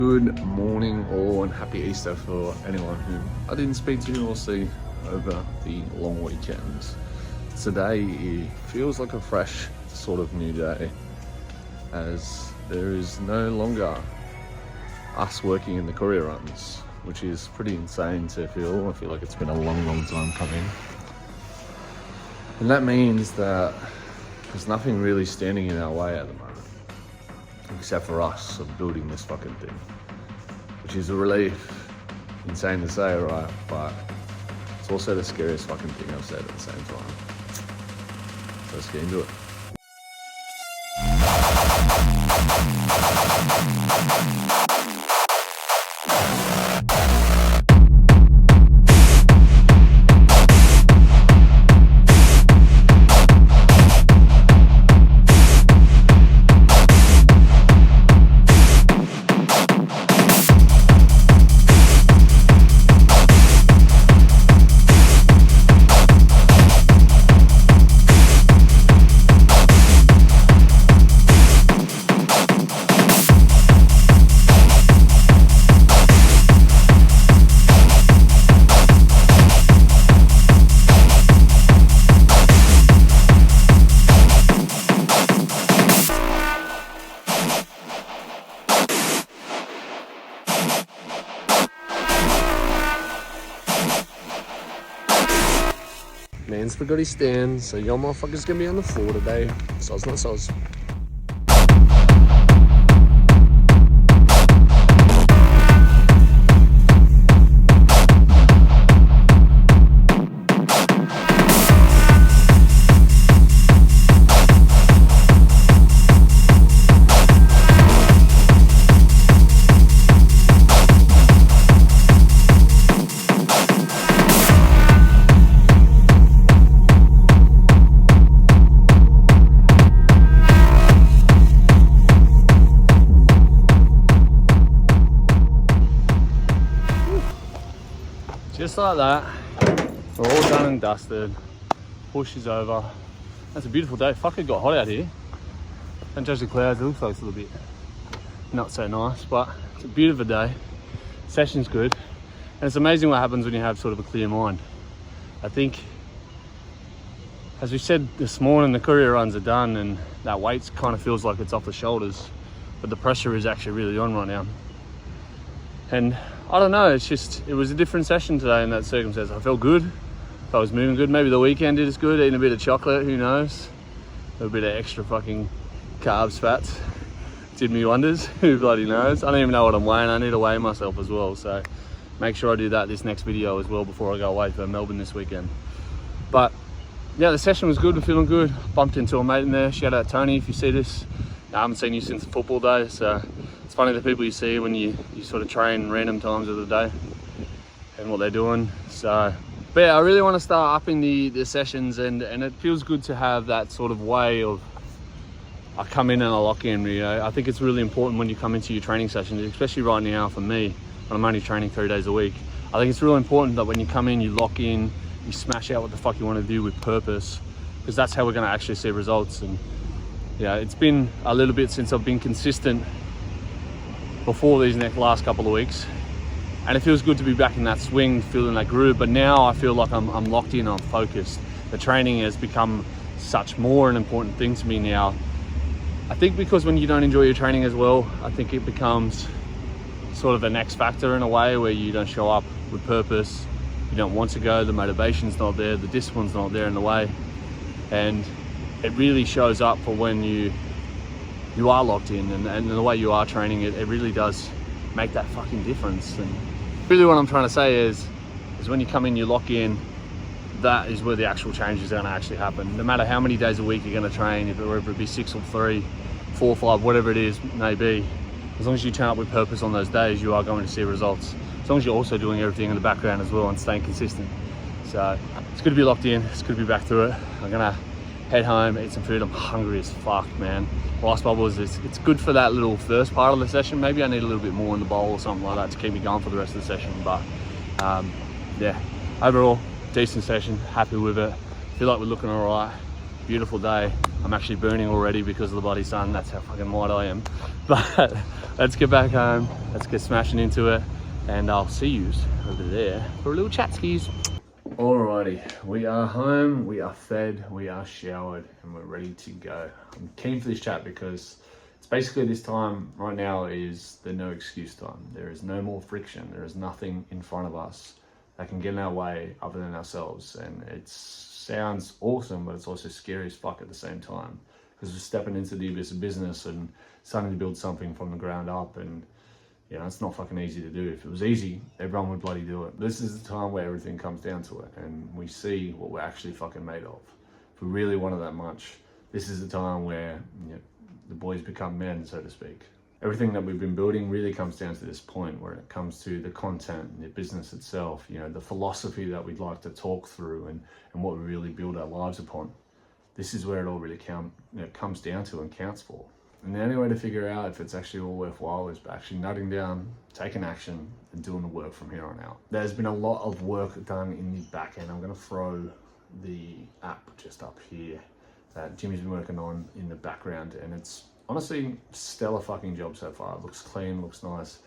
Good morning all and happy Easter for anyone who I didn't speak to or see over the long weekends. Today it feels like a fresh sort of new day, as there is no longer us working in the courier runs, which is pretty insane to feel. I feel like it's been a long time coming. And that means that there's nothing really standing in our way at the moment, except for us of building this fucking thing, which is a relief. Insane to say, right? But it's also the scariest fucking thing I've said at the same time. So let's get into it. Man's forgot his stand, so y'all motherfuckers gonna be on the floor today. Soz not soz. Just like that, we're all done and dusted. Push is over. That's a beautiful day. Fuck, it got hot out here. Don't judge the clouds, it looks like it's a little bit not so nice, but it's a beautiful day. Session's good. And it's amazing what happens when you have sort of a clear mind. I think, as we said this morning, the courier runs are done and that weight kind of feels like it's off the shoulders, but the pressure is actually really on right now. And I don't know, it was a different session today in that circumstance. I felt good, I was moving good. Maybe the weekend did as good, eating a bit of chocolate, who knows? A bit of extra fucking carbs, fats, did me wonders, who bloody knows? I don't even know what I'm weighing, I need to weigh myself as well. So make sure I do that this next video as well before I go away for Melbourne this weekend. But yeah, the session was good, we're feeling good. Bumped into a mate in there, shout out Tony if you see this. I haven't seen you since the football day, so it's funny the people you see when you sort of train random times of the day and what they're doing. So, but yeah, I really want to start upping the sessions, and it feels good to have that sort of way of, I come in and I lock in. You know, I think it's really important when you come into your training sessions, especially right now for me, when I'm only training 3 days a week. I think it's really important that when you come in, you lock in, you smash out what the fuck you want to do with purpose, because that's how we're going to actually see results. And yeah, it's been a little bit since I've been consistent before these last couple of weeks, and it feels good to be back in that swing, feeling that groove. But now I feel like I'm locked in, I'm focused. The training has become such more an important thing to me now. I think because when you don't enjoy your training as well, I think it becomes sort of an X factor in a way, where you don't show up with purpose, you don't want to go, the motivation's not there, the discipline's not there in the way, and it really shows up for when you are locked in, and the way you are training, it really does make that fucking difference. And really what I'm trying to say is when you come in, you lock in, that is where the actual changes are going to actually happen. No matter how many days a week you're going to train, whether it be 6 or 3, 4 or 5, whatever it is may be, as long as you turn up with purpose on those days, you are going to see results. As long as you're also doing everything in the background as well and staying consistent. So it's good to be locked in, it's good to be back through it. I'm gonna head home, eat some food. I'm hungry as fuck, man. Rice bubbles, it's good for that little first part of the session. Maybe I need a little bit more in the bowl or something like that to keep me going for the rest of the session. But yeah, overall, decent session, happy with it. Feel like we're looking all right. beautiful day. I'm actually burning already because of the bloody sun. That's how fucking white I am. But let's get back home. Let's get smashing into it. And I'll see you over there for a little chat skis. Alrighty, we are home, we are fed, we are showered, and we're ready to go. I'm keen for this chat because it's basically this time right now is the no excuse time. There is no more friction. There is nothing in front of us that can get in our way other than ourselves. And it sounds awesome, but it's also scary as fuck at the same time, because we're stepping into the abyss of business and starting to build something from the ground up. And you know, it's not fucking easy to do. If it was easy, everyone would bloody do it. This is the time where everything comes down to it and we see what we're actually fucking made of. If we really want it that much, this is the time where, you know, the boys become men, so to speak. Everything that we've been building really comes down to this point where it comes to the content, the business itself, you know, the philosophy that we'd like to talk through and what we really build our lives upon. This is where it all really comes down to and counts for. And the only way to figure out if it's actually all worthwhile is by actually nutting down, taking action, and doing the work from here on out. There's been a lot of work done in the back end. I'm going to throw the app just up here that Jimmy's been working on in the background, and it's honestly stellar fucking job so far. It looks clean, looks nice,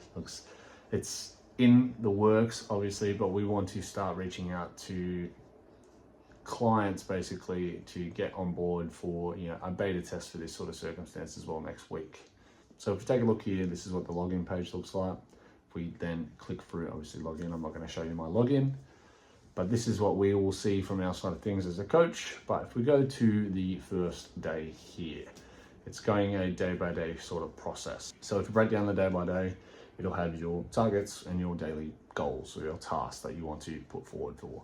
it's in the works obviously, but we want to start reaching out to clients basically to get on board for, you know, a beta test for this sort of circumstance as well next week. So if you take a look here, this is what the login page looks like. If we then click through, obviously login, I'm not going to show you my login, but this is what we will see from our side of things as a coach. But if we go to the first day here, it's going a day-by-day sort of process. So if you break down the day by day, it'll have your targets and your daily goals or your tasks that you want to put forward for.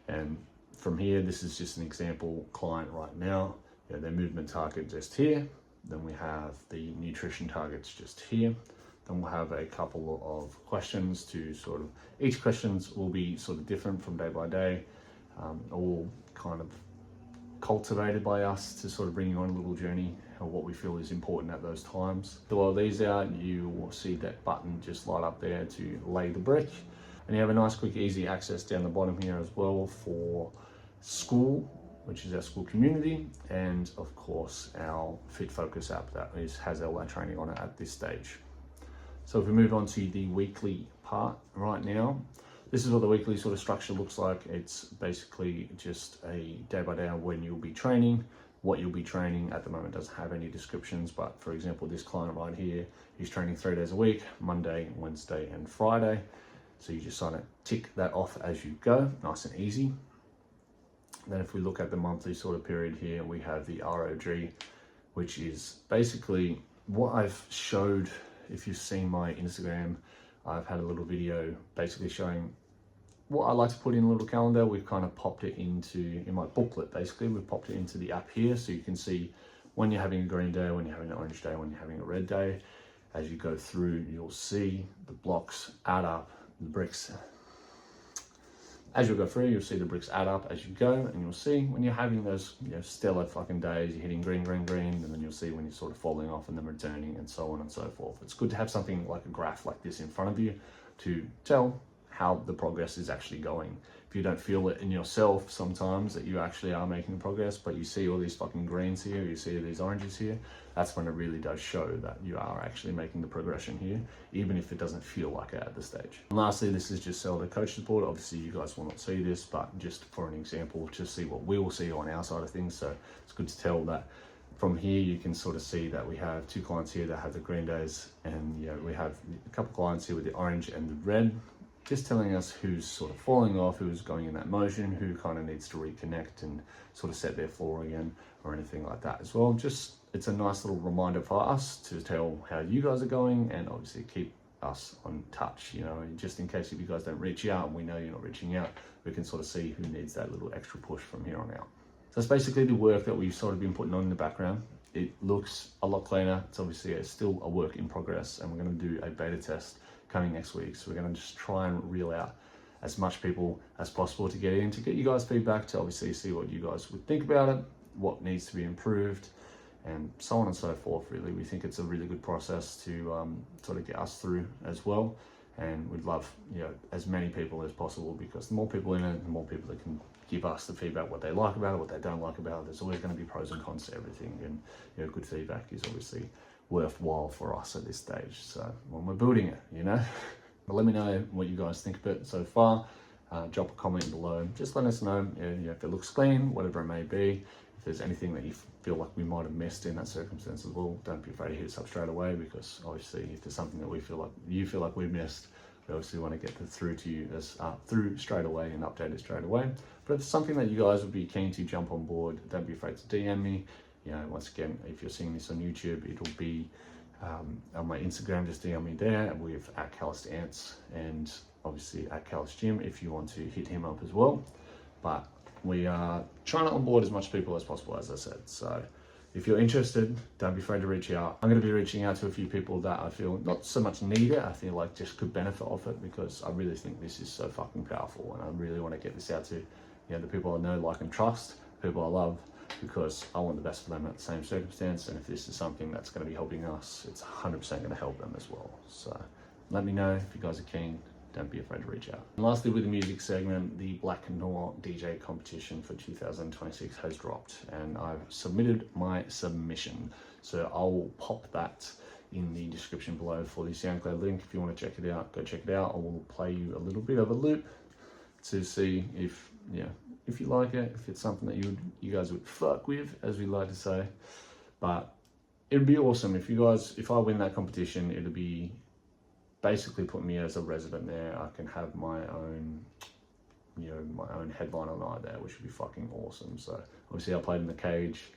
And from here, this is just an example client right now. You know, their movement target just here. Then we have the nutrition targets just here. Then we'll have a couple of questions to sort of, each questions will be sort of different from day by day, all kind of cultivated by us to sort of bring you on a little journey of what we feel is important at those times. So while these out, you will see that button just light up there to lay the brick. And you have a nice, quick, easy access down the bottom here as well for school, which is our school community, and of course our Fit Focus app that has all our training on it at this stage. So if we move on to the weekly part right now, this is what the weekly sort of structure looks like. It's basically just a day by day when you'll be training. What you'll be training at the moment doesn't have any descriptions, but for example, this client right here, he's training 3 days a week, Monday, Wednesday, and Friday. So you just sort of tick that off as you go, nice and easy. Then if we look at the monthly sort of period here, we have the ROG, which is basically what I've showed. If you've seen my Instagram, I've had a little video basically showing what I like to put in a little calendar. We've kind of popped it in my booklet, basically. We've popped it into the app here so you can see when you're having a green day, when you're having an orange day, when you're having a red day. As you go through, you'll see the blocks add up, the bricks. As you go through, you'll see the bricks add up as you go, and you'll see when you're having those, you know, stellar fucking days, you're hitting green, green, green, and then you'll see when you're sort of falling off and then returning and so on and so forth. It's good to have something like a graph like this in front of you to tell how the progress is actually going. If you don't feel it in yourself sometimes that you actually are making progress, but you see all these fucking greens here, you see these oranges here, that's when it really does show that you are actually making the progression here, even if it doesn't feel like it at this stage. And lastly, this is just seller coach support. Obviously you guys will not see this, but just for an example, to see what we will see on our side of things. So it's good to tell that from here you can sort of see that we have 2 clients here that have the green days, and you know, we have a couple clients here with the orange and the red, just telling us who's sort of falling off, who's going in that motion, who kind of needs to reconnect and sort of set their floor again or anything like that as well. Just, it's a nice little reminder for us to tell how you guys are going, and obviously keep us on touch, you know, just in case if you guys don't reach out and we know you're not reaching out, we can sort of see who needs that little extra push from here on out. So that's basically the work that we've sort of been putting on in the background. It looks a lot cleaner. It's obviously still a work in progress, and we're going to do a beta test coming next week. So we're going to just try and reel out as much people as possible to get in, to get you guys feedback, to obviously see what you guys would think about it, what needs to be improved, and so on and so forth. Really, we think it's a really good process to sort of get us through as well. and we'd love, you know, as many people as possible, because the more people in it, the more people that can give us the feedback, what they like about it, what they don't like about it. There's always going to be pros and cons to everything, and you know, good feedback is obviously worthwhile for us at this stage. So when we're building it, you know. But let me know what you guys think of it so far. Drop a comment below. Just let us know, you know, if it looks clean, whatever it may be. If there's anything that you feel like we might have missed in that circumstance as well, don't be afraid to hit us up straight away, because obviously if there's something that we feel like you feel like we missed, we obviously want to get it through to you as through straight away and update it straight away. But if it's something that you guys would be keen to jump on board, don't be afraid to DM me. You know, once again, if you're seeing this on YouTube, it'll be on my Instagram. Just DM me there with @Calloused Ants, and obviously @Calloused Gym if you want to hit him up as well. But we are trying to onboard as much people as possible, as I said. So if you're interested, don't be afraid to reach out. I'm going to be reaching out to a few people that I feel not so much need it, I feel like just could benefit off it, because I really think this is so fucking powerful, and I really want to get this out to, you know, the people I know, like, and trust, people I love, because I want the best for them at the same circumstance. And if this is something that's going to be helping us, it's 100% going to help them as well. So let me know if you guys are keen. Don't be afraid to reach out. And lastly, with the music segment, the Black Noir DJ competition for 2026 has dropped, and I've submitted my submission. So I'll pop that in the description below for the SoundCloud link. If you want to check it out, go check it out. I will play you a little bit of a loop to see if, you know, if you like it, if it's something that you guys would fuck with, as we like to say. But it'd be awesome if I win that competition. It'll be basically put me as a resident there. I can have my own, you know, my own headliner night there, which would be fucking awesome. So obviously I played in the cage.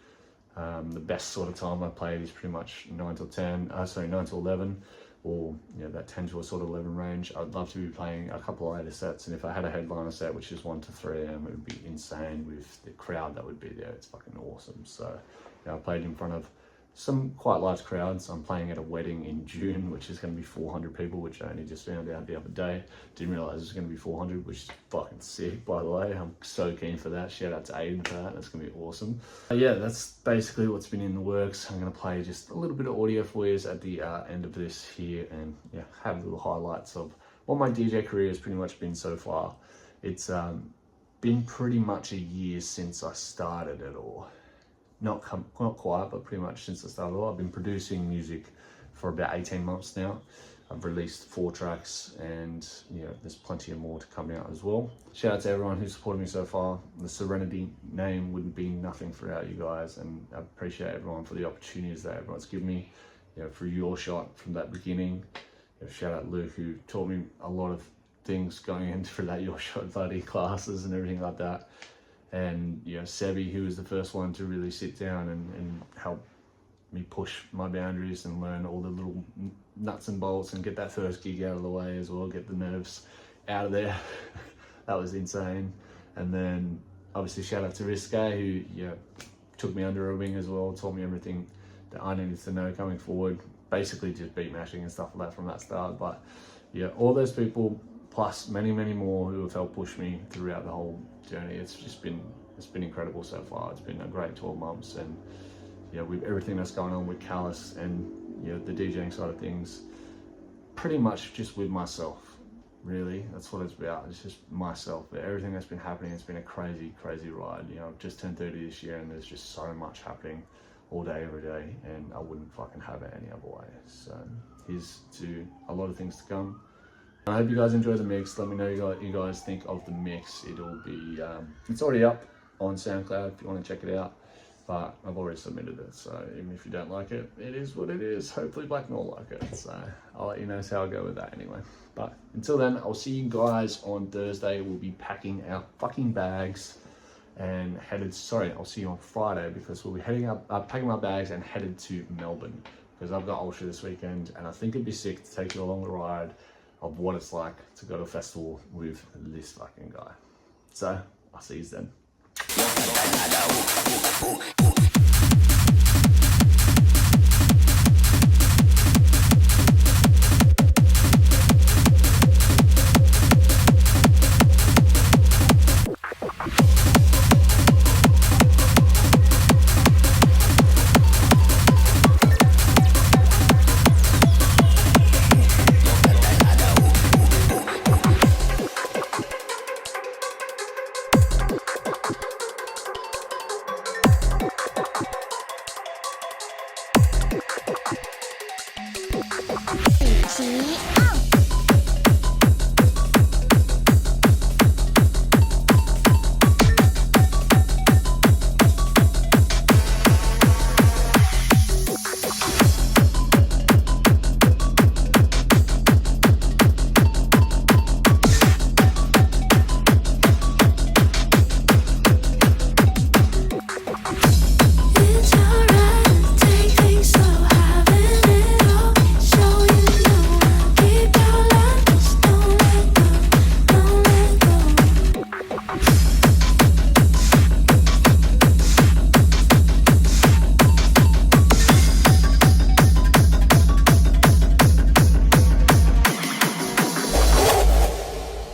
The best sort of time I played is pretty much 9 till 11, or, you know, that 10 to a sort of 11 range. I'd love to be playing a couple of later sets, and if I had a headliner set, which is 1 to 3 a.m, it would be insane with the crowd that would be there. It's fucking awesome. So yeah, I played in front of some quite large crowds. I'm playing at a wedding in June, which is going to be 400 people, which I only just found out the other day. Didn't realize it was going to be 400, which is fucking sick, by the way. I'm so keen for that. Shout out to Aiden for that. That's going to be awesome. Yeah, that's basically what's been in the works. I'm going to play just a little bit of audio for you at the end of this here, and yeah, have little highlights of what my DJ career has pretty much been so far. It's been pretty much a year since I started it all. Not quite, but pretty much since I started. I've been producing music for about 18 months now. I've released 4 tracks, and you know, there's plenty of more to come out as well. Shout out to everyone who's supported me so far. The Serenity name wouldn't be nothing without you guys, and I appreciate everyone for the opportunities that everyone's given me, you know, for Your Shot from that beginning. You know, shout out Luke, who taught me a lot of things going into for that Your Shot bloody classes and everything like that. And you know, Sebi, who was the first one to really sit down and help me push my boundaries and learn all the little nuts and bolts and get that first gig out of the way as well, get the nerves out of there. That was insane. And then obviously shout out to Risque, who, you know, took me under a wing as well, taught me everything that I needed to know coming forward. Basically just beat mashing and stuff like that from that start. But yeah, all those people, plus many, many more who have helped push me throughout the whole journey. It's been incredible so far. It's been a great 12 months, and you know, with everything that's going on with Calloused and, you know, the DJing side of things, pretty much just with myself, really. That's what it's about. It's just myself. But everything that's been happening, it's been a crazy, crazy ride. You know, I've just turned 30 this year, and there's just so much happening all day, every day, and I wouldn't fucking have it any other way. So here's to a lot of things to come. I hope you guys enjoy the mix. Let me know what you guys think of the mix. It'll be, it's already up on SoundCloud if you want to check it out, but I've already submitted it. So even if you don't like it, it is what it is. Hopefully Black Noir like it. So I'll let you know how I go with that anyway. But until then, I'll see you guys on Thursday. We'll be packing our fucking bags and I'll see you on Friday, because we'll be packing my bags and headed to Melbourne, because I've got Ultra this weekend, and I think it'd be sick to take you along the ride of what it's like to go to a festival with this fucking guy. So I'll see you then.